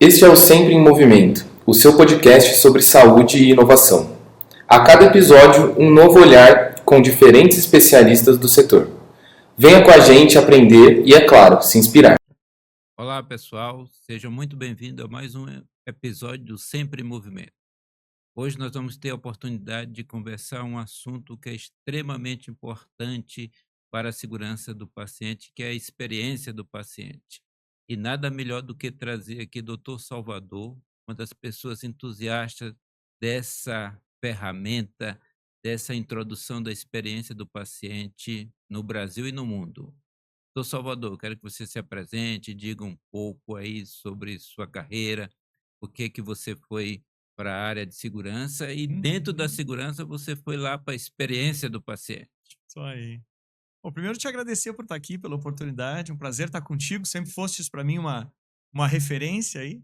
Este é o Sempre em Movimento, o seu podcast sobre saúde e inovação. A cada episódio, um novo olhar com diferentes especialistas do setor. Venha com a gente aprender e, é claro, se inspirar. Olá, pessoal, sejam muito bem-vindos a mais um episódio do Sempre em Movimento. Hoje nós vamos ter a oportunidade de conversar um assunto que é extremamente importante para a segurança do paciente, que é a experiência do paciente. E nada melhor do que trazer aqui Dr. Salvador, uma das pessoas entusiastas dessa ferramenta, dessa introdução da experiência do paciente no Brasil e no mundo. Doutor Salvador, quero que você se apresente, diga um pouco aí sobre sua carreira, por que você foi para a área de segurança e dentro da segurança você foi lá para a experiência do paciente. Isso aí. Bom, primeiro te agradecer por estar aqui, pela oportunidade, um prazer estar contigo, sempre fostes para mim uma referência aí,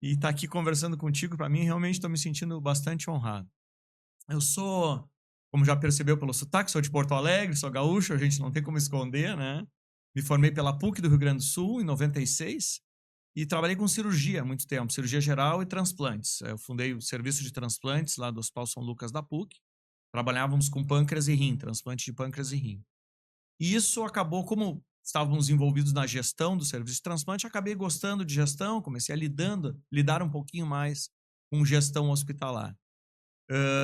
e estar aqui conversando contigo, para mim, realmente estou me sentindo bastante honrado. Eu sou, como já percebeu pelo sotaque, sou de Porto Alegre, sou gaúcho, a gente não tem como esconder, né? Me formei pela PUC do Rio Grande do Sul, em 96, e trabalhei com cirurgia há muito tempo, cirurgia geral e transplantes. Eu fundei o serviço de transplantes lá do Hospital São Lucas da PUC, trabalhávamos com pâncreas e rim, transplante de pâncreas e rim. E isso acabou, como estávamos envolvidos na gestão do serviço de transplante, acabei gostando de gestão, comecei a lidar um pouquinho mais com gestão hospitalar.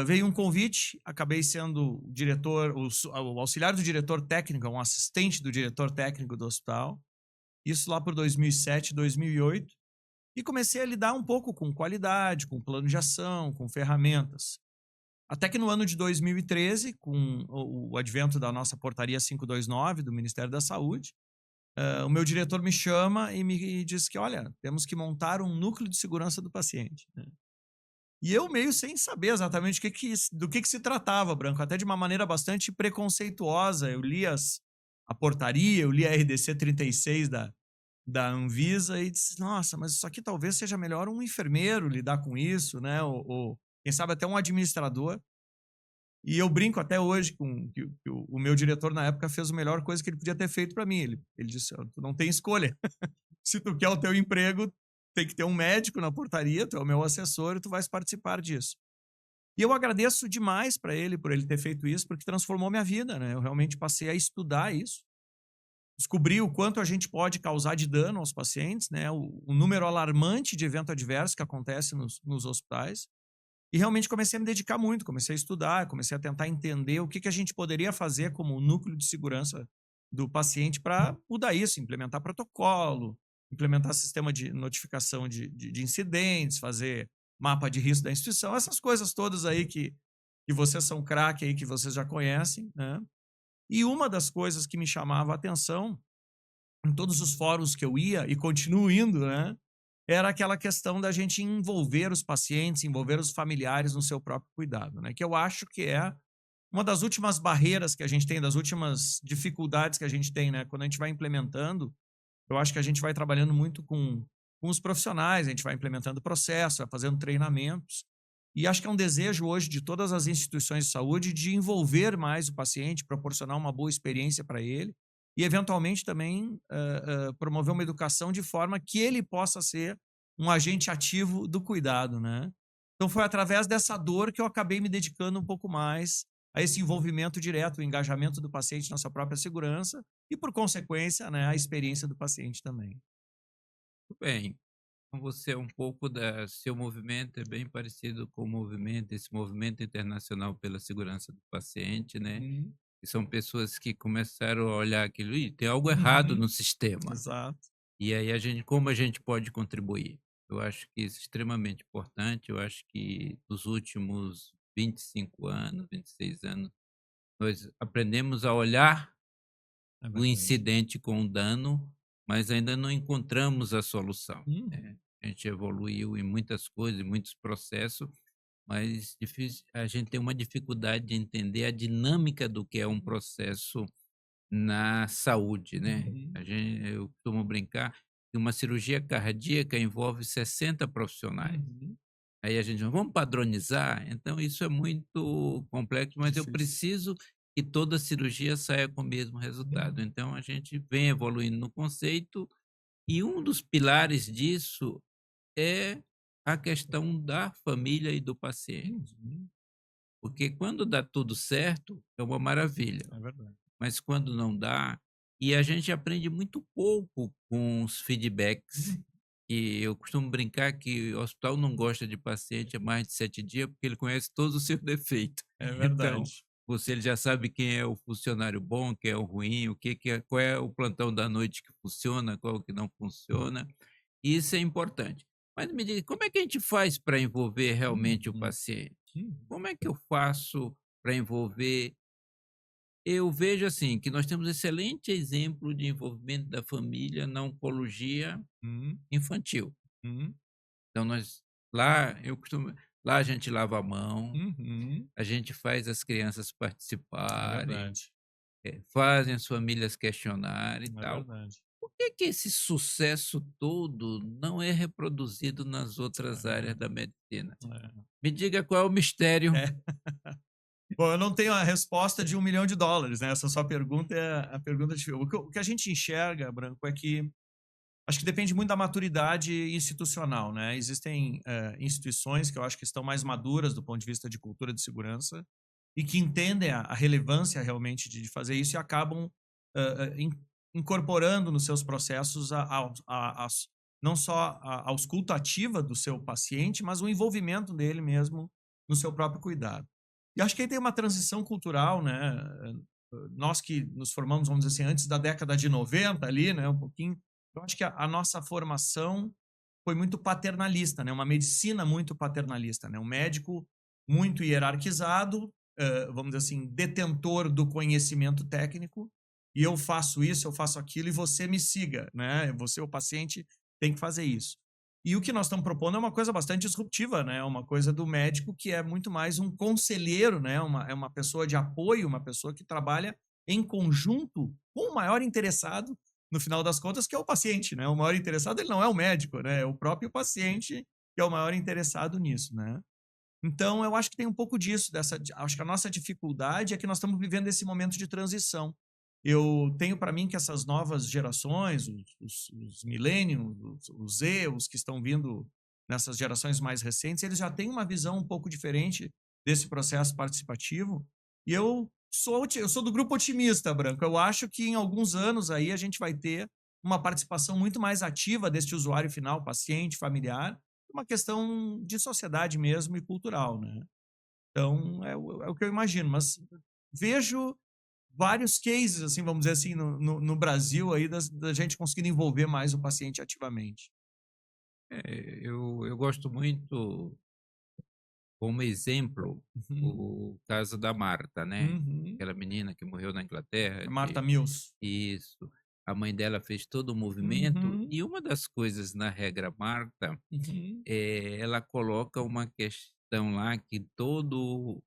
Veio um convite, acabei sendo o diretor, o auxiliar do diretor técnico, um assistente do diretor técnico do hospital, isso lá por 2007, 2008, e comecei a lidar um pouco com qualidade, com plano de ação, com ferramentas. Até que no ano de 2013, com o advento da nossa portaria 529 do Ministério da Saúde, o meu diretor me chama e me diz que, olha, temos que montar um núcleo de segurança do paciente, né? E eu meio sem saber exatamente do que se tratava, Branco, até de uma maneira bastante preconceituosa. Eu li a portaria, eu li a RDC 36 da Anvisa e disse, nossa, mas isso aqui talvez seja melhor um enfermeiro lidar com isso, né? Ou quem sabe até um administrador. E eu brinco até hoje com que o meu diretor na época fez a melhor coisa que ele podia ter feito para mim. Ele disse, "Ó, tu não tem escolha. Se tu quer o teu emprego, tem que ter um médico na portaria, tu é o meu assessor e tu vais participar disso." E eu agradeço demais para ele por ele ter feito isso, porque transformou minha vida, né? Eu realmente passei a estudar isso, descobri o quanto a gente pode causar de dano aos pacientes, né? O número alarmante de evento adverso que acontece nos hospitais. E realmente comecei a me dedicar muito, comecei a estudar, comecei a tentar entender o que a gente poderia fazer como núcleo de segurança do paciente para mudar isso, implementar protocolo, implementar sistema de notificação de incidentes, fazer mapa de risco da instituição, essas coisas todas aí que vocês são craque aí, que vocês já conhecem, né? E uma das coisas que me chamava a atenção em todos os fóruns que eu ia e continuo indo, né? Era aquela questão da gente envolver os pacientes, envolver os familiares no seu próprio cuidado, né? Que eu acho que é uma das últimas barreiras que a gente tem, das últimas dificuldades que a gente tem, né? Quando a gente vai implementando, eu acho que a gente vai trabalhando muito com os profissionais, a gente vai implementando processo, vai fazendo treinamentos, e acho que é um desejo hoje de todas as instituições de saúde de envolver mais o paciente, proporcionar uma boa experiência para ele, e eventualmente também promover uma educação de forma que ele possa ser um agente ativo do cuidado, né? Então foi através dessa dor que eu acabei me dedicando um pouco mais a esse envolvimento direto, o engajamento do paciente na sua própria segurança e, por consequência, né, a experiência do paciente também. Muito bem, com você um pouco da seu movimento é bem parecido com o movimento, esse movimento internacional pela segurança do paciente, né? Uhum. E são pessoas que começaram a olhar aquilo, e tem algo errado no Uhum. sistema. Exato. E aí como a gente pode contribuir? Eu acho que isso é extremamente importante, eu acho que nos últimos 25 anos, 26 anos, nós aprendemos a olhar É o verdade. incidente com o dano, mas ainda não encontramos a solução, Uhum. né. A gente evoluiu em muitas coisas, em muitos processos, mas difícil a gente tem uma dificuldade de entender a dinâmica do que é um processo na saúde, né. Uhum. Eu costumo brincar que uma cirurgia cardíaca envolve 60 profissionais. Uhum. Aí a gente: "Vamos padronizar?". Então isso é muito complexo, mas eu Difícil. preciso que toda cirurgia saia com o mesmo resultado. Uhum. Então a gente vem evoluindo no conceito, e um dos pilares disso é a questão da família e do paciente. Uhum. Porque quando dá tudo certo, é uma maravilha, É verdade. mas quando não dá, e a gente aprende muito pouco com os feedbacks. Uhum. E eu costumo brincar que o hospital não gosta de paciente há mais de 7 dias, porque ele conhece todos os seus defeitos. É Então, verdade. ele já sabe quem é o funcionário bom, quem é o ruim, qual é o plantão da noite que funciona, qual que não funciona. E isso é importante. Mas me diga, como é que a gente faz para envolver realmente o Uhum. paciente? Uhum. Como é que eu faço para envolver? Eu vejo assim que nós temos excelente exemplo de envolvimento da família na oncologia Uhum. infantil. Uhum. Então lá a gente lava a mão, Uhum. a gente faz as crianças É participarem, verdade. fazem as famílias questionarem e É tal. verdade. Por que esse sucesso todo não é reproduzido nas outras áreas da medicina? É. Me diga qual é o mistério. É. Bom, eu não tenho a resposta de US$ 1 milhão, né? Essa sua pergunta é a pergunta difícil. O que a gente enxerga, Branco, é que acho que depende muito da maturidade institucional, né? Existem instituições que eu acho que estão mais maduras do ponto de vista de cultura de segurança e que entendem a relevância realmente de fazer isso e acabam incorporando nos seus processos não só a ausculta ativa do seu paciente, mas o envolvimento dele mesmo no seu próprio cuidado. E acho que aí tem uma transição cultural, né? Nós que nos formamos, vamos dizer assim, antes da década de 90 ali, né? Um pouquinho. Eu acho que a nossa formação foi muito paternalista, né? Uma medicina muito paternalista, né? Um médico muito hierarquizado, vamos dizer assim, detentor do conhecimento técnico, e eu faço isso, eu faço aquilo, e você me siga, né? Você, o paciente, tem que fazer isso. E o que nós estamos propondo é uma coisa bastante disruptiva, né? Uma coisa do médico que é muito mais um conselheiro, né? É uma pessoa de apoio, uma pessoa que trabalha em conjunto com o maior interessado, no final das contas, que é o paciente, né? O maior interessado, ele não é o médico, né? É o próprio paciente que é o maior interessado nisso, né? Então, eu acho que tem um pouco disso, acho que a nossa dificuldade é que nós estamos vivendo esse momento de transição. Eu tenho para mim que essas novas gerações, os millennials, os Z, os que estão vindo nessas gerações mais recentes, eles já têm uma visão um pouco diferente desse processo participativo. E eu sou do grupo otimista, Branco. Eu acho que em alguns anos aí a gente vai ter uma participação muito mais ativa deste usuário final, paciente, familiar, uma questão de sociedade mesmo e cultural, né? Então, é o que eu imagino, mas vejo vários cases, assim, vamos dizer assim, no Brasil aí, da gente conseguindo envolver mais o paciente ativamente. Eu gosto muito, como exemplo, Uhum. o caso da Marta, né? Uhum. Aquela menina que morreu na Inglaterra. Marta Mills. Isso. A mãe dela fez todo o movimento. Uhum. E uma das coisas na regra Marta, Uhum. ela coloca uma questão lá que todo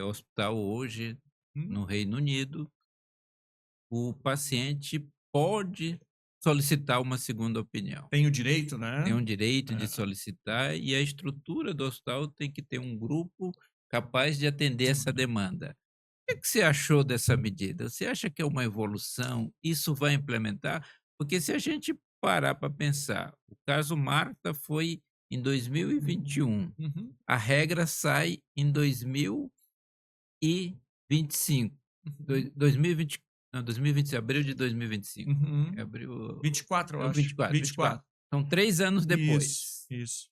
hospital hoje, Uhum. no Reino Unido, o paciente pode solicitar uma segunda opinião. Tem o direito, Tem né? um direito de É. solicitar e a estrutura do hospital tem que ter um grupo capaz de atender essa demanda. O que você achou dessa medida? Você acha que é uma evolução? Isso vai implementar? Porque se a gente parar para pensar, o caso Marta foi em 2021, Uhum. a regra sai em 2025, Uhum. 2020, não, 2020, abril de 2025. É Uhum. abril, 24, eu é o acho. 24. 24. São 3 anos Isso, depois. isso.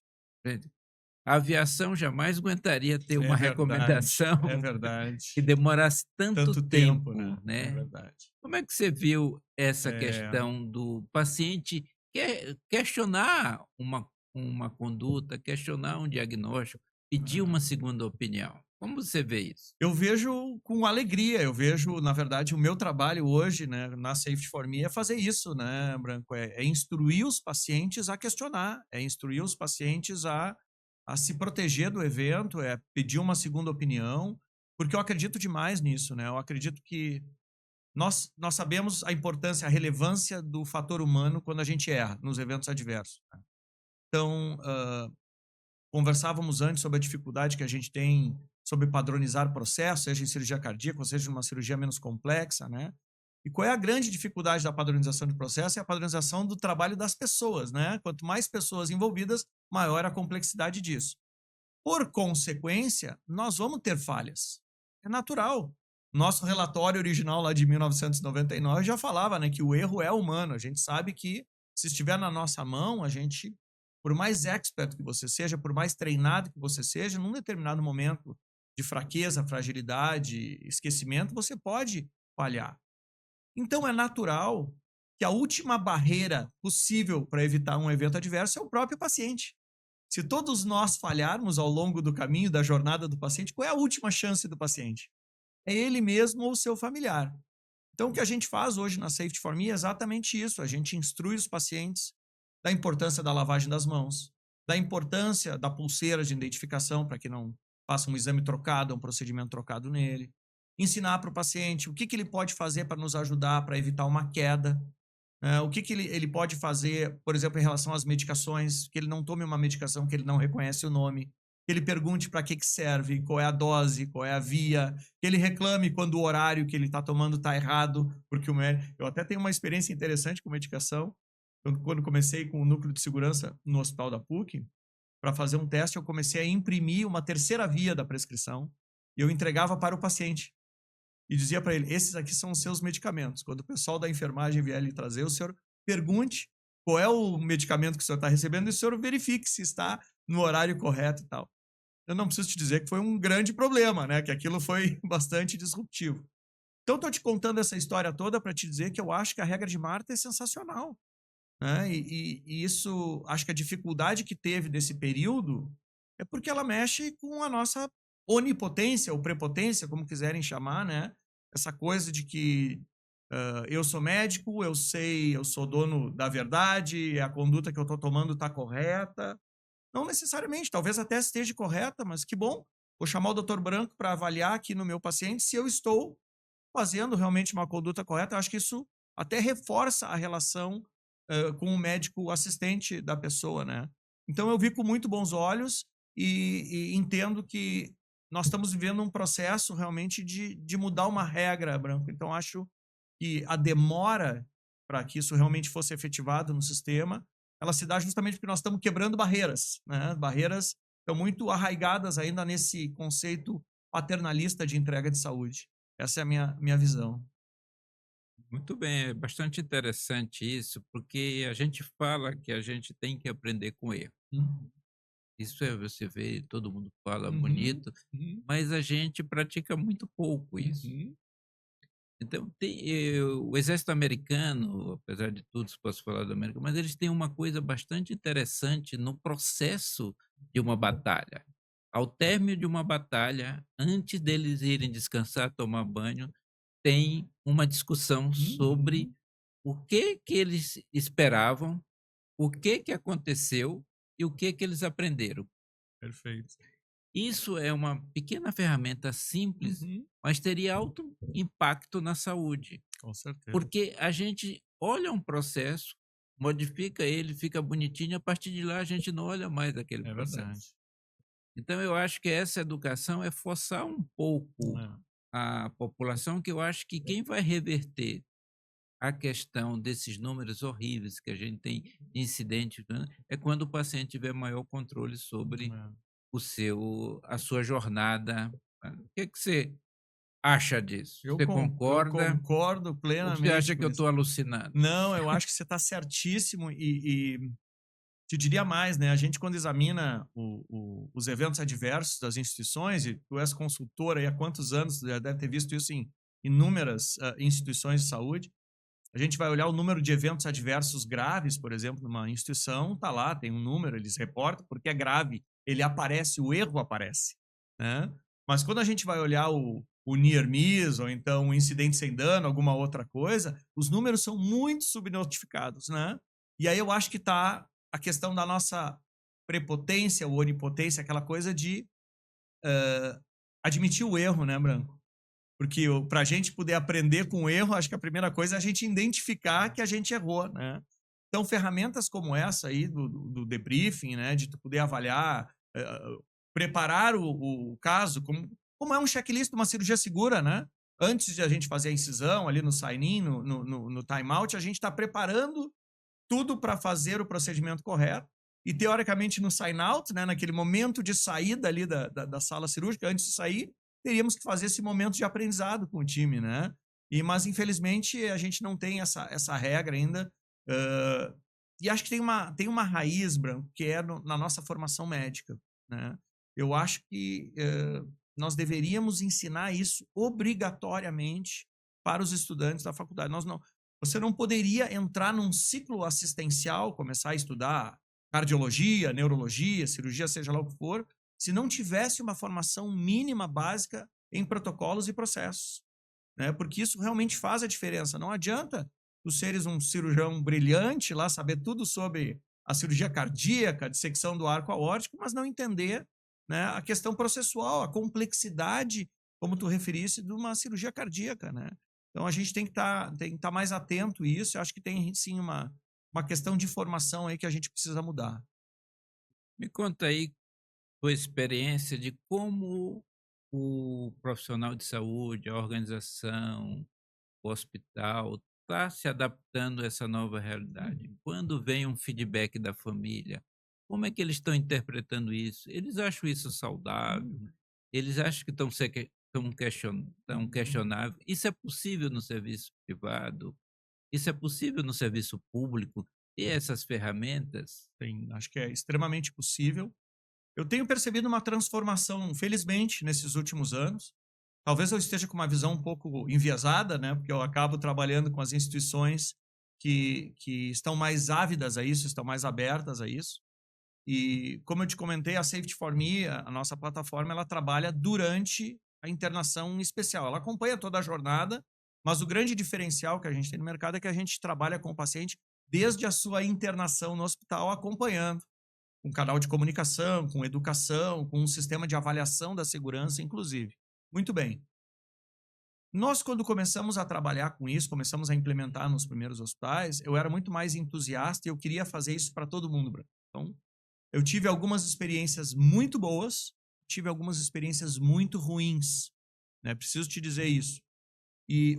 A aviação jamais aguentaria ter É uma verdade, recomendação é que verdade. demorasse tanto Tanto tempo, né? tempo, É né? verdade. Como é que você viu essa É, questão do paciente questionar uma conduta, questionar um diagnóstico, pedir uma é. segunda opinião? Como você vê isso? Eu vejo com alegria, eu vejo, na verdade, o meu trabalho hoje, né, na Safety for Me é fazer isso, né, Branco? É instruir os pacientes a questionar, é instruir os pacientes a se proteger do evento, é pedir uma segunda opinião, porque eu acredito demais nisso, né? Eu acredito que nós sabemos a importância, a relevância do fator humano quando a gente erra nos eventos adversos, né? Então, conversávamos antes sobre a dificuldade que a gente tem sobre padronizar processos, seja em cirurgia cardíaca, ou seja numa cirurgia menos complexa, né? E qual é a grande dificuldade da padronização de processo? É a padronização do trabalho das pessoas, né? Quanto mais pessoas envolvidas, maior a complexidade disso. Por consequência, nós vamos ter falhas. É natural. Nosso relatório original lá de 1999 já falava, né, que o erro é humano. A gente sabe que se estiver na nossa mão, a gente, por mais expert que você seja, por mais treinado que você seja, num determinado momento de fraqueza, fragilidade, esquecimento, você pode falhar. Então é natural que a última barreira possível para evitar um evento adverso é o próprio paciente. Se todos nós falharmos ao longo do caminho da jornada do paciente, qual é a última chance do paciente? É ele mesmo ou seu familiar. Então, o que a gente faz hoje na Safety for Me é exatamente isso. A gente instrui os pacientes da importância da lavagem das mãos, da importância da pulseira de identificação para que não faça um exame trocado, um procedimento trocado nele. Ensinar para o paciente o que ele pode fazer para nos ajudar, para evitar uma queda. O que ele pode fazer, por exemplo, em relação às medicações, que ele não tome uma medicação que ele não reconhece o nome, que ele pergunte para que serve, qual é a dose, qual é a via, que ele reclame quando o horário que ele está tomando está errado, porque eu até tenho uma experiência interessante com medicação. Quando comecei com o núcleo de segurança no hospital da PUC, para fazer um teste, eu comecei a imprimir uma terceira via da prescrição e eu entregava para o paciente. E dizia para ele, esses aqui são os seus medicamentos. Quando o pessoal da enfermagem vier lhe trazer, o senhor pergunte qual é o medicamento que o senhor está recebendo e o senhor verifique se está no horário correto e tal. Eu não preciso te dizer que foi um grande problema, né? Que aquilo foi bastante disruptivo. Então, estou te contando essa história toda para te dizer que eu acho que a regra de Marta é sensacional. Né? E isso, acho que a dificuldade que teve desse período é porque ela mexe com a nossa onipotência ou prepotência, como quiserem chamar, né? Essa coisa de que eu sou médico, eu sei, eu sou dono da verdade, a conduta que eu estou tomando está correta. Não necessariamente, talvez até esteja correta, mas que bom. Vou chamar o Dr. Branco para avaliar aqui no meu paciente se eu estou fazendo realmente uma conduta correta. Eu acho que isso até reforça a relação com o médico assistente da pessoa, né? Então eu vi com muito bons olhos e entendo que nós estamos vivendo um processo realmente de mudar uma regra, Branco. Então acho que a demora para que isso realmente fosse efetivado no sistema, ela se dá justamente porque nós estamos quebrando barreiras, né? Barreiras estão muito arraigadas ainda nesse conceito paternalista de entrega de saúde. Essa é a minha visão. Muito bem, é bastante interessante isso, porque a gente fala que a gente tem que aprender com erro. Isso você vê, todo mundo fala bonito, mas a gente pratica muito pouco isso. Então, o exército americano, apesar de tudo, se posso falar do América, mas eles têm uma coisa bastante interessante no processo de uma batalha. Ao término de uma batalha, antes deles irem descansar, tomar banho, tem uma discussão sobre o que eles esperavam, o que aconteceu e o que eles aprenderam. Perfeito. Isso é uma pequena ferramenta simples, mas teria alto impacto na saúde. Com certeza. Porque a gente olha um processo, modifica ele, fica bonitinho, a partir de lá a gente não olha mais aquele processo. Verdade. Então eu acho que essa educação é forçar um pouco a população, que eu acho que quem vai reverter a questão desses números horríveis que a gente tem de incidentes, né, é quando o paciente tiver maior controle sobre a sua jornada. O que você acha disso? Você concorda? Eu concordo Ou plenamente. você acha que com eu isso. estou alucinado? Não, eu acho que você está certíssimo e te diria mais, né? A gente, quando examina os eventos adversos das instituições, e tu és consultor aí há quantos anos, já deve ter visto isso em inúmeras instituições de saúde, a gente vai olhar o número de eventos adversos graves, por exemplo, numa instituição, tá lá, tem um número, eles reportam, porque é grave, ele aparece, o erro aparece, né? Mas quando a gente vai olhar o near miss, ou então um incidente sem dano, alguma outra coisa, os números são muito subnotificados, né? E aí eu acho que tá a questão da nossa prepotência ou onipotência, aquela coisa de admitir o erro, né, Branco? Porque para a gente poder aprender com o erro, acho que a primeira coisa é a gente identificar que a gente errou, né? Então, ferramentas como essa aí do debriefing, né, de tu poder avaliar, preparar o caso, como é um checklist de uma cirurgia segura, né? antes de a gente fazer a incisão ali no sign-in, no time-out, a gente está preparando tudo para fazer o procedimento correto. E, teoricamente, no sign-out, né, naquele momento de saída ali da sala cirúrgica, antes de sair, teríamos que fazer esse momento de aprendizado com o time, né? Mas, infelizmente, a gente não tem essa regra ainda. E acho que tem uma raiz, Branco, que é na nossa formação médica, né? Eu acho que nós deveríamos ensinar isso obrigatoriamente para os estudantes da faculdade. Você não poderia entrar num ciclo assistencial, começar a estudar cardiologia, neurologia, cirurgia, seja lá o que for, se não tivesse uma formação mínima básica em protocolos e processos, né? Porque isso realmente faz a diferença. Não adianta tu seres um cirurgião brilhante lá, saber tudo sobre a cirurgia cardíaca, dissecção do arco aórtico, mas não entender, né, a questão processual, a complexidade, como tu referisse, de uma cirurgia cardíaca, né? Então a gente tem que estar mais atento a isso. Eu acho que tem sim uma questão de formação aí que a gente precisa mudar. Me conta aí tua experiência de como o profissional de saúde, a organização, o hospital está se adaptando a essa nova realidade. Quando vem um feedback da família, como é que eles estão interpretando isso? Eles acham isso saudável? Eles acham que estão questionável? Isso é possível no serviço privado? Isso é possível no serviço público? E essas ferramentas? Acho que é extremamente possível. Eu tenho percebido uma transformação, felizmente, nesses últimos anos. Talvez eu esteja com uma visão um pouco enviesada, né? Porque eu acabo trabalhando com as instituições que estão mais ávidas a isso, estão mais abertas a isso. E, como eu te comentei, a Safety for Me, a nossa plataforma, ela trabalha durante a internação especial. Ela acompanha toda a jornada, mas o grande diferencial que a gente tem no mercado é que a gente trabalha com o paciente desde a sua internação no hospital, acompanhando, com canal de comunicação, com educação, com um sistema de avaliação da segurança, inclusive. Muito bem. Nós, quando começamos a trabalhar com isso, começamos a implementar nos primeiros hospitais, eu era muito mais entusiasta e eu queria fazer isso para todo mundo, Bruno. Então, eu tive algumas experiências muito boas, tive algumas experiências muito ruins, né? Preciso te dizer isso. E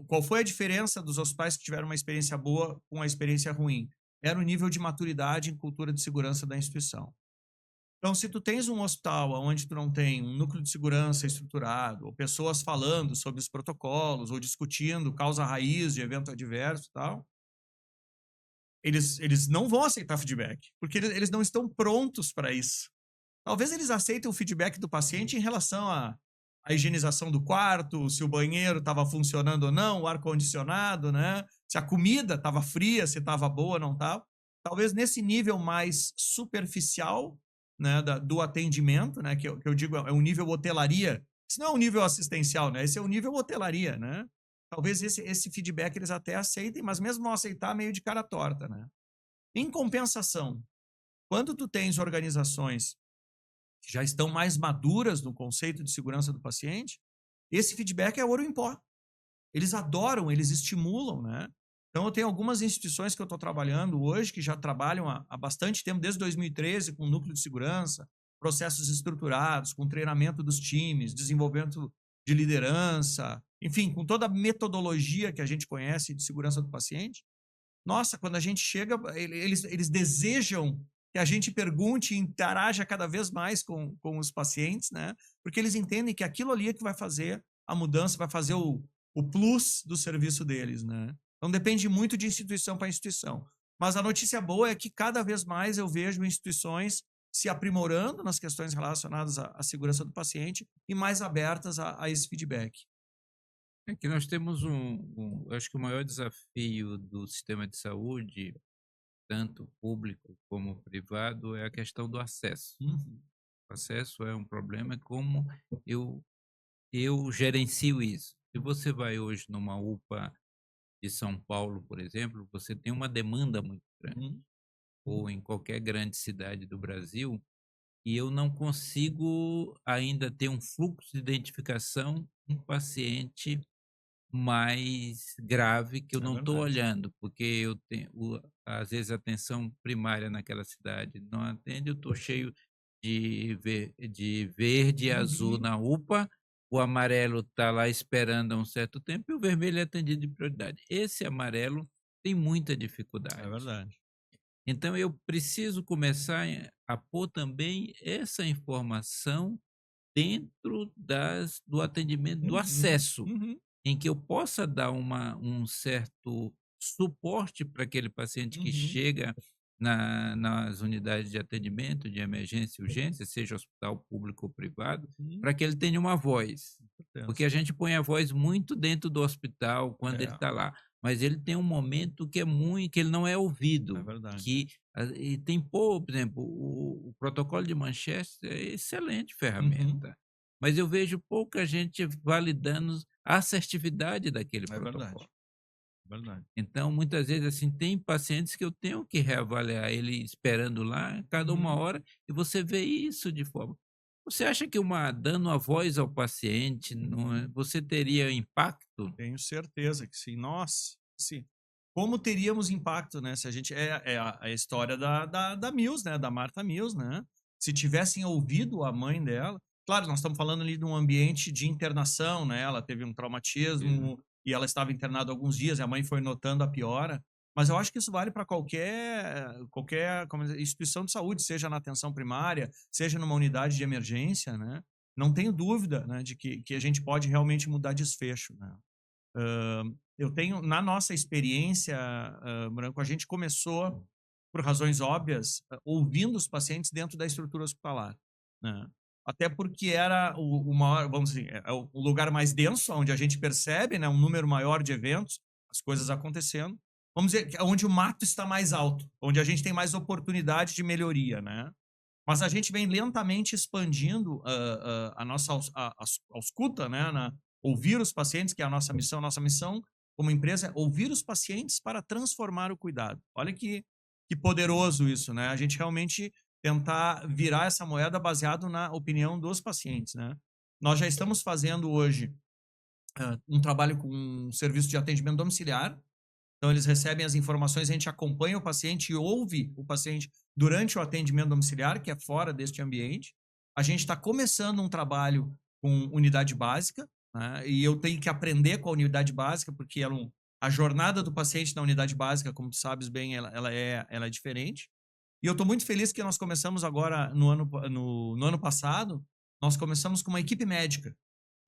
qual foi a diferença dos hospitais que tiveram uma experiência boa com a experiência ruim? Era o nível de maturidade em cultura de segurança da instituição. Então, se tu tens um hospital onde tu não tem um núcleo de segurança estruturado, ou pessoas falando sobre os protocolos, ou discutindo causa raiz de evento adverso e tal, eles não vão aceitar feedback, porque eles não estão prontos para isso. Talvez eles aceitem o feedback do paciente em relação à higienização do quarto, se o banheiro estava funcionando ou não, o ar-condicionado, né? Se a comida estava fria, se estava boa ou não estava. Talvez nesse nível mais superficial, né, do atendimento, né, que eu digo é um nível hotelaria. Isso não é um nível assistencial, né? Esse é o nível hotelaria, né? Talvez esse feedback eles até aceitem, mas mesmo não aceitar, meio de cara torta, né? Em compensação, quando tu tens organizações que já estão mais maduras no conceito de segurança do paciente, esse feedback é ouro em pó. Eles adoram, eles estimulam, né? Então, eu tenho algumas instituições que eu estou trabalhando hoje, que já trabalham há bastante tempo, desde 2013, com núcleo de segurança, processos estruturados, com treinamento dos times, desenvolvimento de liderança, enfim, com toda a metodologia que a gente conhece de segurança do paciente. Nossa, quando a gente chega, eles desejam que a gente pergunte e interaja cada vez mais com os pacientes, né? Porque eles entendem que aquilo ali é que vai fazer a mudança, vai fazer o plus do serviço deles, né? Então depende muito de instituição para instituição. Mas a notícia boa é que cada vez mais eu vejo instituições se aprimorando nas questões relacionadas à segurança do paciente e mais abertas a esse feedback. É que nós temos eu acho que o maior desafio do sistema de saúde, tanto público como privado, é a questão do acesso. Uhum. O acesso é um problema, como eu gerencio isso. Se você vai hoje numa UPA de São Paulo, por exemplo, você tem uma demanda muito grande, Uhum. ou em qualquer grande cidade do Brasil, e eu não consigo ainda ter um fluxo de identificação um paciente mais grave que eu É não estou verdade. olhando, porque eu tenho, às vezes, a atenção primária naquela cidade não atende, eu estou cheio de verde e azul Uhum. na UPA, o amarelo está lá esperando há um certo tempo e o vermelho é atendido de prioridade. Esse amarelo tem muita É dificuldade. verdade. Então, eu preciso começar a pôr também essa informação dentro do atendimento, do Uhum, acesso, uhum, em que eu possa dar um certo suporte para aquele paciente que uhum. chega nas unidades de atendimento, de emergência e urgência, seja hospital público ou privado, Uhum. para que ele tenha uma voz. Porque Certeza. a gente põe a voz muito dentro do hospital quando ele É, está lá, mas ele tem um momento que é muito, que ele não é é ouvido, verdade. e tem, por exemplo, o protocolo de Manchester é excelente Uhum. ferramenta, mas eu vejo pouca gente validando a assertividade daquele É verdade. protocolo. É verdade. Então, muitas vezes, assim, tem pacientes que eu tenho que reavaliar ele esperando lá cada uma Uhum. hora, e você vê isso de forma. Você acha que dando a voz ao paciente, você teria impacto? Tenho certeza que sim. Nossa, sim. Como teríamos impacto, né? Se a gente. É a história da Mills, né? Da Martha Mills, né? Se tivessem ouvido a mãe dela. Claro, nós estamos falando ali de um ambiente de internação, né? Ela teve um traumatismo e ela estava internada alguns dias, e a mãe foi notando a piora. Mas eu acho que isso vale para qualquer instituição de saúde, seja na atenção primária, seja numa unidade de emergência, né? Não tenho dúvida, né, de que a gente pode realmente mudar desfecho, né? Eu tenho, na nossa experiência, Branco, a gente começou, por razões óbvias, ouvindo os pacientes dentro da estrutura hospitalar, né? Até porque era o maior, vamos dizer, é o lugar mais denso, onde a gente percebe, né, um número maior de eventos, as coisas acontecendo. Vamos dizer, que é onde o mato está mais alto, onde a gente tem mais oportunidade de melhoria, né? Mas a gente vem lentamente expandindo a nossa ausculta, né? Ouvir os pacientes, que é a nossa missão. Nossa missão como empresa é ouvir os pacientes para transformar o cuidado. Olha que poderoso isso, né? A gente realmente tentar virar essa moeda baseado na opinião dos pacientes, né? Nós já estamos fazendo hoje um trabalho com um serviço de atendimento domiciliar. Então, eles recebem as informações, a gente acompanha o paciente e ouve o paciente durante o atendimento domiciliar, que é fora deste ambiente. A gente está começando um trabalho com unidade básica, né? E eu tenho que aprender com a unidade básica, porque a jornada do paciente na unidade básica, como tu sabes bem, ela é diferente. E eu estou muito feliz que nós começamos agora, no ano passado, nós começamos com uma equipe médica,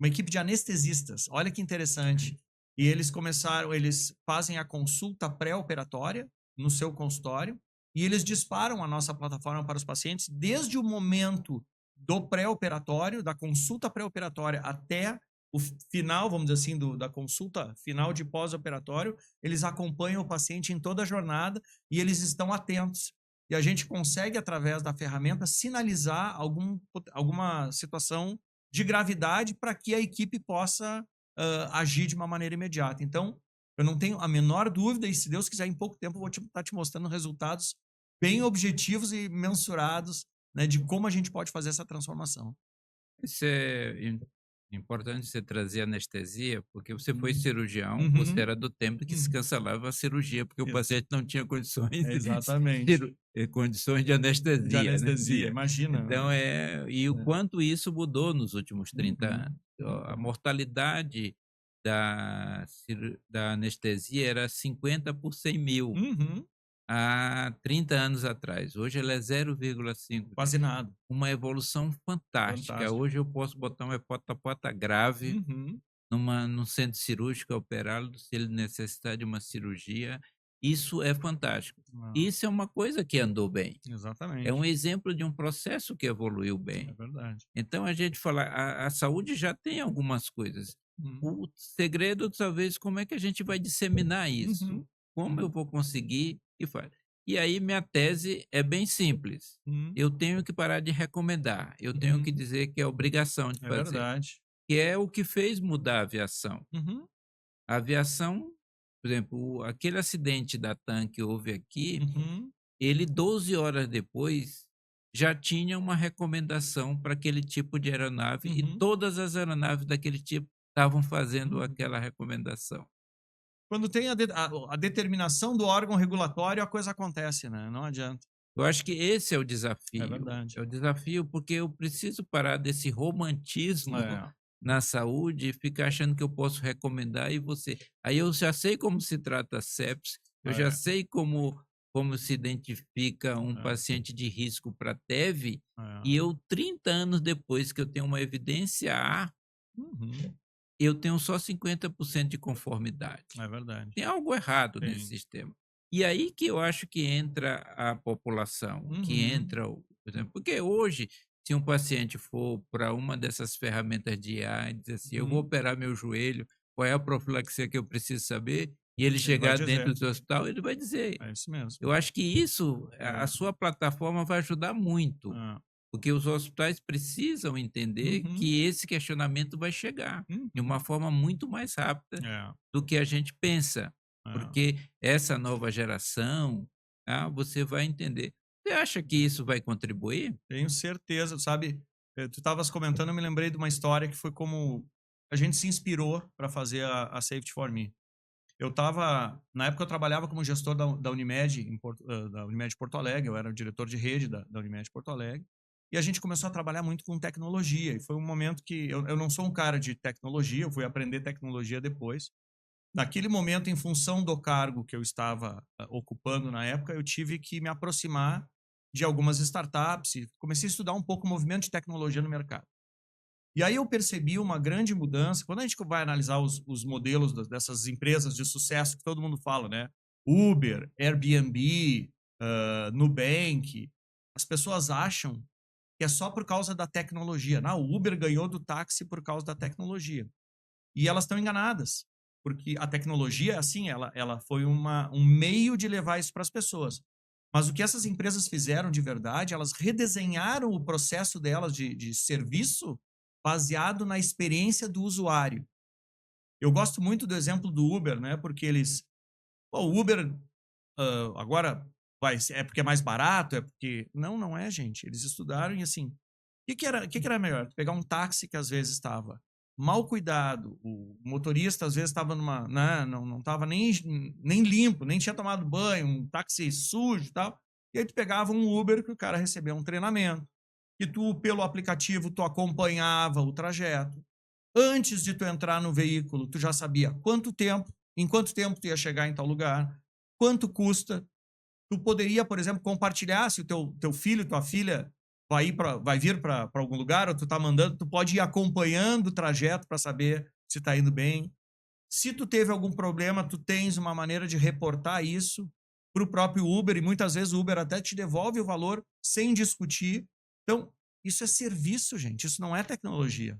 uma equipe de anestesistas. Olha que interessante. E eles fazem a consulta pré-operatória no seu consultório e eles disparam a nossa plataforma para os pacientes desde o momento do pré-operatório, da consulta pré-operatória até o final, vamos dizer assim, da consulta final de pós-operatório. Eles acompanham o paciente em toda a jornada e eles estão atentos. E a gente consegue, através da ferramenta, sinalizar alguma situação de gravidade para que a equipe possa agir de uma maneira imediata. Então, eu não tenho a menor dúvida, e se Deus quiser, em pouco tempo eu vou estar te mostrando resultados bem objetivos e mensurados, né, de como a gente pode fazer essa transformação. Isso é importante você trazer anestesia, porque você foi Uhum. cirurgião, você era do tempo que se Uhum. cancelava a cirurgia, porque o Ex- paciente não tinha condições Exatamente. condições de De anestesia, né? anestesia, imagina. Então, e o É. quanto isso mudou nos últimos 30 Uhum. anos. A mortalidade da anestesia era 50 por 100 mil Uhum. há 30 anos atrás. Hoje ela é 0,5. Quase nada. Uma evolução fantástica. Fantástico. Hoje eu posso botar um hepatopata grave Uhum. num centro cirúrgico, operá-lo se ele necessitar de uma cirurgia. Isso é fantástico. Ah, Isso é uma coisa que andou bem. É exatamente. um exemplo de um processo que evoluiu bem. É verdade. Então a gente fala, a saúde já tem algumas coisas. Uhum. O segredo, talvez, como é que a gente vai disseminar isso? Uhum. Como eu vou conseguir e faz? E aí minha tese é bem simples. Uhum. Eu tenho que parar de recomendar. Eu tenho que Uhum. dizer que é obrigação de É fazer. verdade. Que é o que fez mudar a aviação. Uhum. A aviação, por exemplo, aquele acidente da TAM que houve aqui, Uhum. ele 12 horas depois já tinha uma recomendação para aquele tipo de aeronave e Uhum. todas as aeronaves daquele tipo estavam fazendo Uhum. aquela recomendação. Quando tem a determinação do órgão regulatório, a coisa acontece, né? Não adianta. Eu acho que esse é o É desafio. verdade. É o desafio porque eu preciso parar desse romantismo É. na saúde, fica achando que eu posso recomendar e você. Aí eu já sei como se trata a sepsis, eu já É, sei como se identifica um é, paciente de risco para TEV, e é. eu, 30 anos depois que eu tenho uma evidência A, Uhum. eu tenho só 50% de conformidade. É verdade. Tem algo errado nesse Tem. sistema. E aí que eu acho que entra a população, que Uhum. entra por exemplo, porque hoje, se um paciente for para uma dessas ferramentas de IA e dizer assim: "Eu vou Uhum. operar meu joelho, qual é a profilaxia que eu preciso saber?", e ele Ele vai chegar dentro dizer. do hospital, ele vai dizer. É isso mesmo. Eu acho que isso, a É. sua plataforma vai ajudar muito, É. porque os hospitais precisam entender Uhum. que esse questionamento vai chegar de Uhum. uma forma muito mais rápida É. do que a gente pensa, É. porque essa nova geração, você vai entender. Você acha que isso vai contribuir? Tenho certeza, sabe? Tu estavas comentando, eu me lembrei de uma história que foi como a gente se inspirou para fazer a Safety for Me. Na época eu trabalhava como gestor da Unimed, da Unimed Porto Alegre, eu era o diretor de rede da Unimed Porto Alegre, e a gente começou a trabalhar muito com tecnologia, e foi um momento que eu não sou um cara de tecnologia, eu fui aprender tecnologia depois. Naquele momento, em função do cargo que eu estava ocupando na época, eu tive que me aproximar de algumas startups e comecei a estudar um pouco o movimento de tecnologia no mercado. E aí eu percebi uma grande mudança. Quando a gente vai analisar os modelos dessas empresas de sucesso que todo mundo fala, né? Uber, Airbnb, Nubank, as pessoas acham que é só por causa da tecnologia. Não, o Uber ganhou do táxi por causa da tecnologia. E elas estão enganadas, porque a tecnologia, assim, ela foi um meio de levar isso para as pessoas. Mas o que essas empresas fizeram de verdade, elas redesenharam o processo delas de serviço baseado na experiência do usuário. Eu gosto muito do exemplo do Uber, né? Porque o Uber agora é porque é mais barato, é porque não é, gente. Eles estudaram e assim, o que era melhor? Pegar um táxi que às vezes estava mal cuidado, o motorista às vezes estava né, não estava nem limpo, nem tinha tomado banho, um táxi sujo e tal. E aí tu pegava um Uber que o cara recebia um treinamento, que tu, pelo aplicativo, tu acompanhava o trajeto. Antes de tu entrar no veículo, tu já sabia em quanto tempo tu ia chegar em tal lugar, quanto custa. Tu poderia, por exemplo, compartilhar se o teu filho, tua filha vai vir para algum lugar, ou tu tá mandando, tu pode ir acompanhando o trajeto para saber se tá indo bem. Se tu teve algum problema, tu tens uma maneira de reportar isso para o próprio Uber, e muitas vezes o Uber até te devolve o valor sem discutir. Então, isso é serviço, gente, isso não é tecnologia.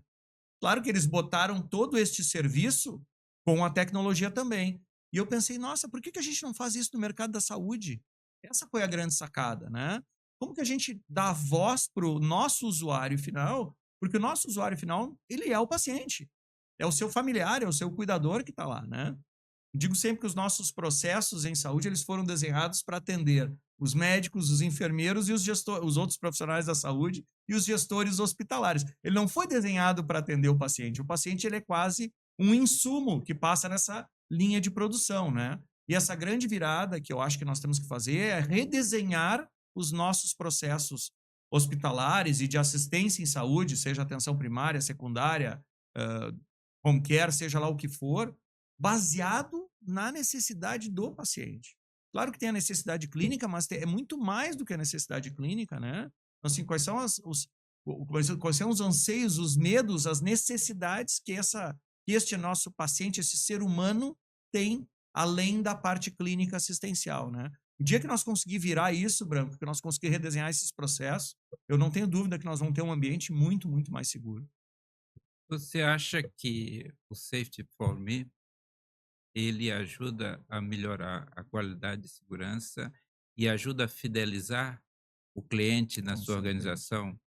Claro que eles botaram todo este serviço com a tecnologia também. E eu pensei, nossa, por que a gente não faz isso no mercado da saúde? Essa foi a grande sacada, né? Como que a gente dá voz para o nosso usuário final? Porque o nosso usuário final, ele é o paciente. É o seu familiar, é o seu cuidador que está lá, né? Digo sempre que os nossos processos em saúde, eles foram desenhados para atender os médicos, os enfermeiros e os outros profissionais da saúde e os gestores hospitalares. Ele não foi desenhado para atender o paciente. O paciente ele é quase um insumo que passa nessa linha de produção, né? E essa grande virada que eu acho que nós temos que fazer é redesenhar os nossos processos hospitalares e de assistência em saúde, seja atenção primária, secundária, home care, seja lá o que for, baseado na necessidade do paciente. Claro que tem a necessidade clínica, mas é muito mais do que a necessidade clínica, né? Assim, quais são os anseios, os medos, as necessidades que este nosso paciente, esse ser humano tem, além da parte clínica assistencial, né? O dia que nós conseguir virar isso, Branco, que nós conseguir redesenhar esses processos, eu não tenho dúvida que nós vamos ter um ambiente muito, muito mais seguro. Você acha que o Safety for Me, ele ajuda a melhorar a qualidade de segurança e ajuda a fidelizar o cliente na Com sua certeza. organização?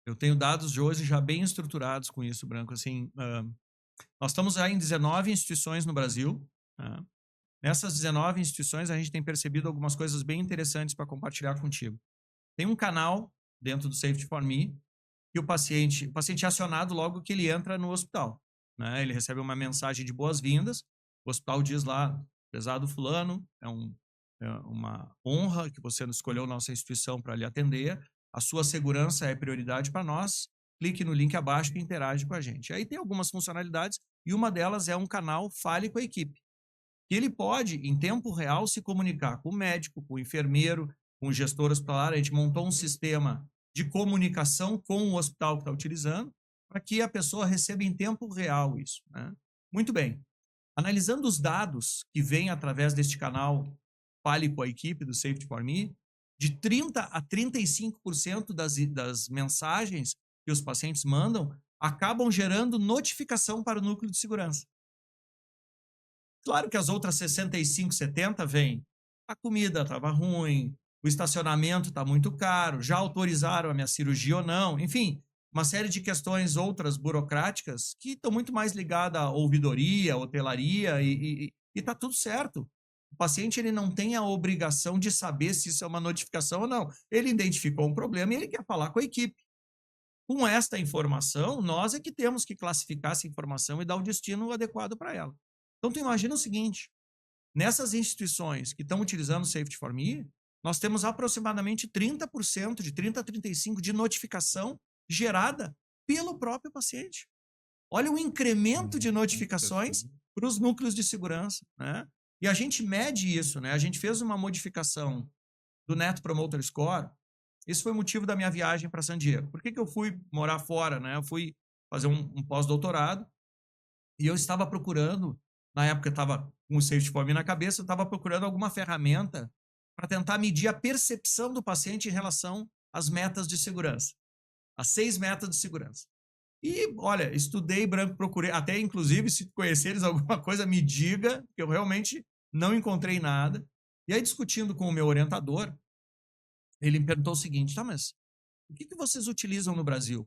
Eu tenho dados de hoje já bem estruturados com isso, Branco. Assim, nós estamos já em 19 instituições no Brasil. Né? Nessas 19 instituições, a gente tem percebido algumas coisas bem interessantes para compartilhar contigo. Tem um canal dentro do Safety for Me que o paciente é acionado logo que ele entra no hospital. Né? Ele recebe uma mensagem de boas-vindas. O hospital diz lá, prezado fulano, é uma honra que você escolheu nossa instituição para lhe atender. A sua segurança é prioridade para nós. clique no link abaixo e interage com a gente. Aí tem algumas funcionalidades e uma delas é um canal Fale com a Equipe. Que ele pode, em tempo real, se comunicar com o médico, com o enfermeiro, com o gestor hospitalar. A gente montou um sistema de comunicação com o hospital que está utilizando para que a pessoa receba em tempo real isso, né? Muito bem. Analisando os dados que vêm através deste canal Fale com a Equipe do Safety for Me, de 30% a 35% das mensagens que os pacientes mandam acabam gerando notificação para o núcleo de segurança. Claro que as outras 65, 70 vêm. A comida estava ruim, o estacionamento está muito caro, já autorizaram a minha cirurgia ou não, enfim, uma série de questões outras burocráticas que estão muito mais ligadas à ouvidoria, hotelaria e está tudo certo. O paciente ele não tem a obrigação de saber se isso é uma notificação ou não. Ele identificou um problema e ele quer falar com a equipe. Com esta informação, nós é que temos que classificar essa informação e dar o destino adequado para ela. Então, tu imagina o seguinte, nessas instituições que estão utilizando o Safety for Me, nós temos aproximadamente 30%, de 30% a 35% de notificação gerada pelo próprio paciente. Olha o incremento de notificações para os núcleos de segurança, né? E a gente mede isso, né? A gente fez uma modificação do Net Promoter Score. Esse foi o motivo da minha viagem para San Diego. Por que eu fui morar fora, né? Eu fui fazer um pós-doutorado e eu estava procurando, na época eu estava com o Safety for Me na cabeça, eu estava procurando alguma ferramenta para tentar medir a percepção do paciente em relação às metas de segurança. As 6 metas de segurança. E, olha, estudei, procurei, até inclusive, se conheceres alguma coisa, me diga, que eu realmente não encontrei nada. E aí, discutindo com o meu orientador, ele me perguntou o seguinte, tá, mas o que vocês utilizam no Brasil?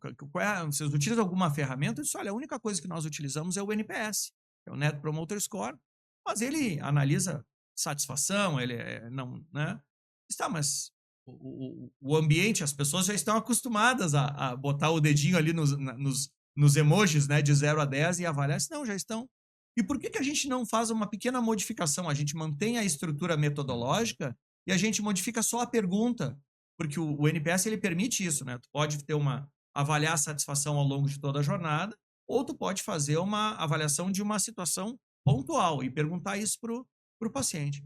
Vocês utilizam alguma ferramenta? Eu disse, olha, a única coisa que nós utilizamos é o NPS, que é o Net Promoter Score, mas ele analisa satisfação, ele não, né? Está, mas o ambiente, as pessoas já estão acostumadas a botar o dedinho ali nos emojis, né, de 0 a 10 e avaliar se não, já estão. E por que a gente não faz uma pequena modificação? A gente mantém a estrutura metodológica e a gente modifica só a pergunta, porque o NPS ele permite isso, né? Tu pode ter avaliar a satisfação ao longo de toda a jornada, ou tu pode fazer uma avaliação de uma situação pontual e perguntar isso para o paciente.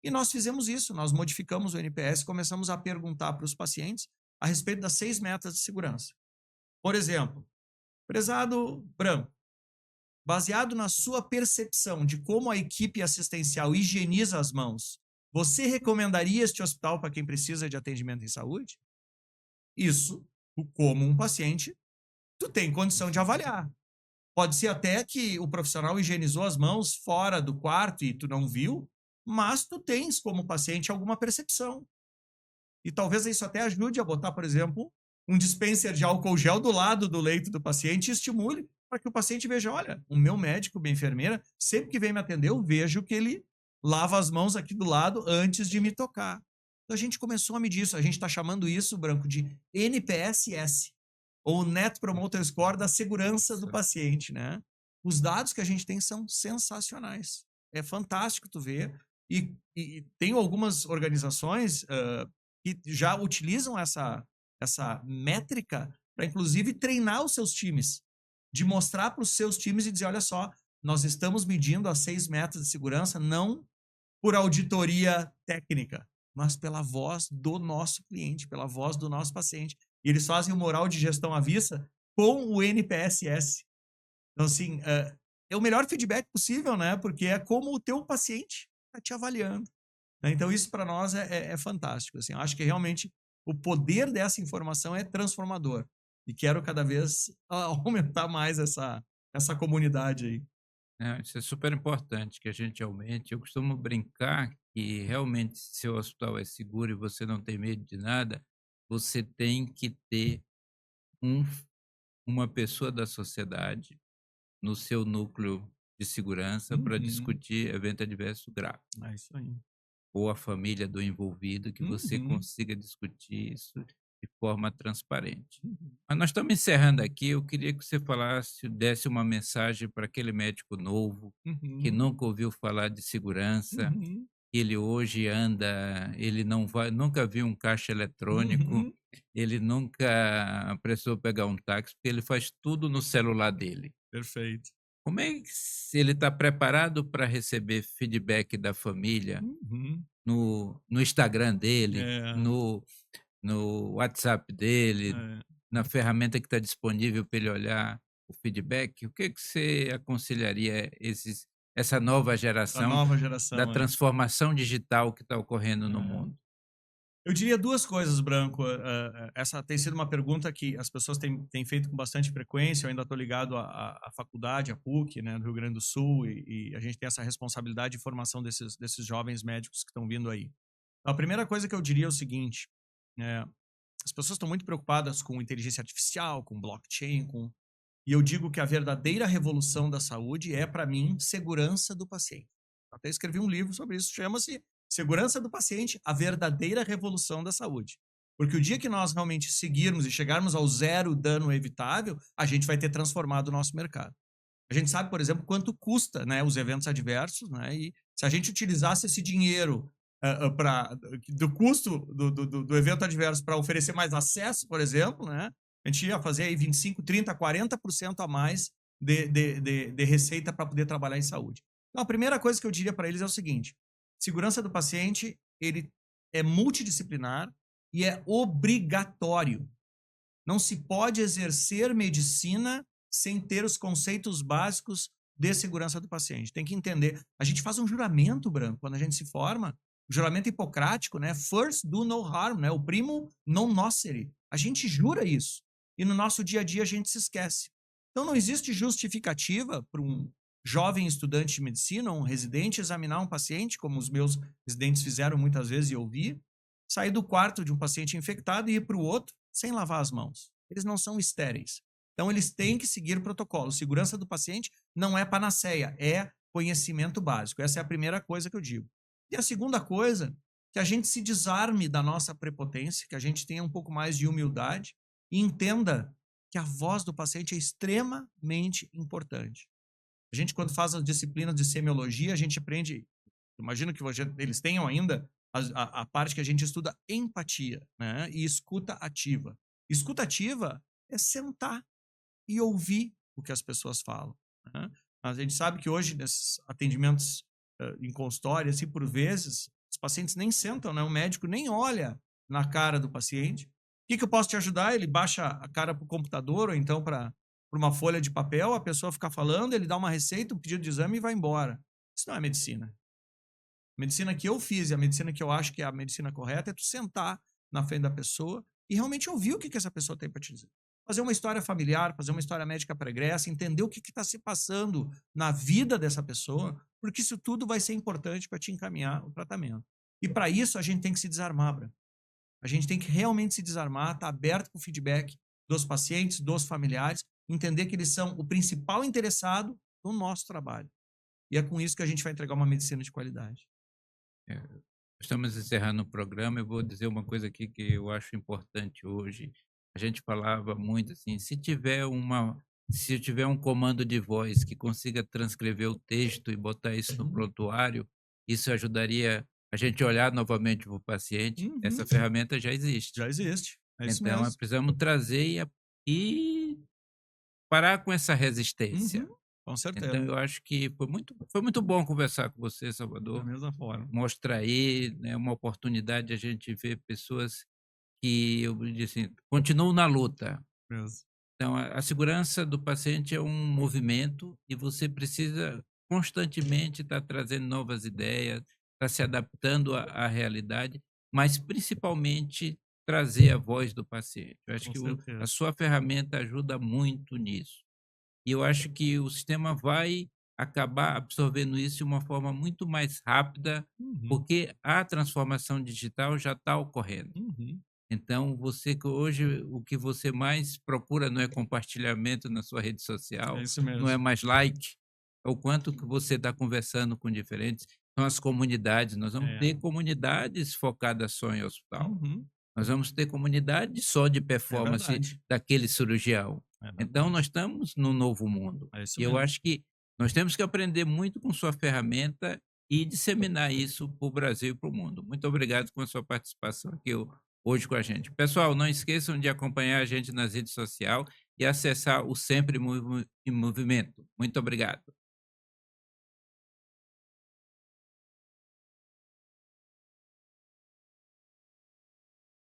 E nós fizemos isso, nós modificamos o NPS, começamos a perguntar para os pacientes a respeito das 6 metas de segurança. Por exemplo, prezado Branco, baseado na sua percepção de como a equipe assistencial higieniza as mãos, você recomendaria este hospital para quem precisa de atendimento em saúde? Isso, como um paciente, tu tem condição de avaliar. Pode ser até que o profissional higienizou as mãos fora do quarto e tu não viu, mas tu tens como paciente alguma percepção. E talvez isso até ajude a botar, por exemplo, um dispenser de álcool gel do lado do leito do paciente e estimule para que o paciente veja, olha, o meu médico, minha enfermeira, sempre que vem me atender, eu vejo que ele lava as mãos aqui do lado antes de me tocar. Então a gente começou a medir isso, a gente está chamando isso, Branco, de NPSS, ou Net Promoter Score da segurança do paciente, né? Os dados que a gente tem são sensacionais. É fantástico tu ver. E tem algumas organizações que já utilizam essa métrica para, inclusive, treinar os seus times, de mostrar para os seus times e dizer, olha só, nós estamos medindo as 6 metas de segurança não por auditoria técnica, mas pela voz do nosso cliente, pela voz do nosso paciente. E eles fazem o moral de gestão à vista com o NPSS. Então, assim, é o melhor feedback possível, né? Porque é como o teu paciente está te avaliando. Né? Então, isso para nós é fantástico. Assim, eu acho que realmente o poder dessa informação é transformador. E quero cada vez aumentar mais essa comunidade aí. Isso é super importante que a gente aumente. Eu costumo brincar que realmente, se seu hospital é seguro e você não tem medo de nada, você tem que ter uma pessoa da sociedade no seu núcleo de segurança para discutir evento adverso grave. É isso aí. Ou a família do envolvido, que você consiga discutir isso de forma transparente. Mas nós estamos encerrando aqui, eu queria que você desse uma mensagem para aquele médico novo, que nunca ouviu falar de segurança, ele hoje anda, ele nunca viu um caixa eletrônico, Uhum. ele nunca precisou pegar um táxi, porque ele faz tudo no celular dele. Perfeito. Como é que se ele está preparado para receber feedback da família Uhum. no Instagram dele, É, no WhatsApp dele, é. na ferramenta que está disponível para ele olhar o feedback? O que que você aconselharia essa nova A geração nova da geração, é. transformação digital que está ocorrendo no É. mundo? Eu diria 2 coisas, Branco. Essa tem sido uma pergunta que as pessoas têm feito com bastante frequência. Eu ainda estou ligado à faculdade, à PUC, né, do Rio Grande do Sul, e a gente tem essa responsabilidade de formação desses jovens médicos que estão vindo aí. A primeira coisa que eu diria é o seguinte: eh, as pessoas estão muito preocupadas com inteligência artificial, com blockchain, e eu digo que a verdadeira revolução da saúde é, para mim, segurança do paciente. Até escrevi um livro sobre isso, chama-se Segurança do Paciente, a verdadeira revolução da saúde. Porque o dia que nós realmente seguirmos e chegarmos ao zero dano evitável, a gente vai ter transformado o nosso mercado. A gente sabe, por exemplo, quanto custa, né, os eventos adversos, né, e se a gente utilizasse esse dinheiro do custo do evento adverso para oferecer mais acesso, por exemplo, né, a gente ia fazer aí 25, 30, 40% a mais de receita para poder trabalhar em saúde. Então, a primeira coisa que eu diria para eles é o seguinte: segurança do paciente, ele é multidisciplinar e é obrigatório. Não se pode exercer medicina sem ter os conceitos básicos de segurança do paciente. Tem que entender. A gente faz um juramento, Branco, quando a gente se forma, o juramento hipocrático, né? First do no harm, né? O primo non nocere. A gente jura isso. E no nosso dia a dia a gente se esquece. Então não existe justificativa para um jovem estudante de medicina, um residente, examinar um paciente, como os meus residentes fizeram muitas vezes e eu vi, sair do quarto de um paciente infectado e ir para o outro sem lavar as mãos. Eles não são estéreis. Então, eles têm que seguir o protocolo. Segurança do paciente não é panaceia, é conhecimento básico. Essa é a primeira coisa que eu digo. E a segunda coisa, que a gente se desarme da nossa prepotência, que a gente tenha um pouco mais de humildade e entenda que a voz do paciente é extremamente importante. A gente, quando faz as disciplinas de semiologia, a gente aprende, imagino que eles tenham ainda a parte que a gente estuda empatia, né? E escuta ativa. Escuta ativa é sentar e ouvir o que as pessoas falam, né? A gente sabe que hoje, nesses atendimentos em consultório, assim, por vezes, os pacientes nem sentam, né? O médico nem olha na cara do paciente. O que eu posso te ajudar? Ele baixa a cara para o computador ou então para uma folha de papel, a pessoa fica falando, ele dá uma receita, um pedido de exame e vai embora. Isso não é medicina. A medicina que eu fiz e a medicina que eu acho que é a medicina correta é tu sentar na frente da pessoa e realmente ouvir o que essa pessoa tem para te dizer. Fazer uma história familiar, fazer uma história médica pregressa, entender o que está se passando na vida dessa pessoa, porque isso tudo vai ser importante para te encaminhar o tratamento. E para isso a gente tem que se desarmar, Bra. A gente tem que realmente se desarmar, estar aberto para o feedback dos pacientes, dos familiares, entender que eles são o principal interessado no nosso trabalho. E é com isso que a gente vai entregar uma medicina de qualidade. É, estamos encerrando o programa. Eu vou dizer uma coisa aqui que eu acho importante hoje. A gente falava muito assim, se eu tiver um comando de voz que consiga transcrever o texto e botar isso no prontuário, isso ajudaria a gente olhar novamente para o paciente. Essa Uhum. ferramenta já existe. Já existe. É isso Então, mesmo. precisamos trazer e parar com essa resistência. Uhum. Com certeza. Então, eu acho que foi muito bom conversar com você, Da Salvador. mesma forma. Mostra aí, né, uma oportunidade de a gente ver pessoas que, eu disse assim, continuam na luta. Mesmo. Então, a segurança do paciente é um movimento e você precisa constantemente estar trazendo novas ideias, estar se adaptando à realidade, mas principalmente trazer a voz do paciente. Eu acho Com que a certeza. sua ferramenta ajuda muito nisso. E eu acho que o sistema vai acabar absorvendo isso de uma forma muito mais rápida, Uhum. porque a transformação digital já está ocorrendo. Uhum. Então, você que hoje o que você mais procura não é compartilhamento na sua rede social, É isso não é mesmo. mais like, é o quanto que você está conversando com diferentes, são as comunidades. Nós vamos ter É. comunidades focadas só em hospital. Uhum. Nós vamos ter comunidade só de É performance verdade. daquele cirurgião. É Então, verdade. nós estamos no novo mundo. É isso E eu mesmo. acho que nós temos que aprender muito com sua ferramenta e disseminar isso para o Brasil e para o mundo. Muito obrigado com a sua participação aqui hoje com a gente. Pessoal, não esqueçam de acompanhar a gente nas redes sociais e acessar o Sempre em Movimento. Muito obrigado.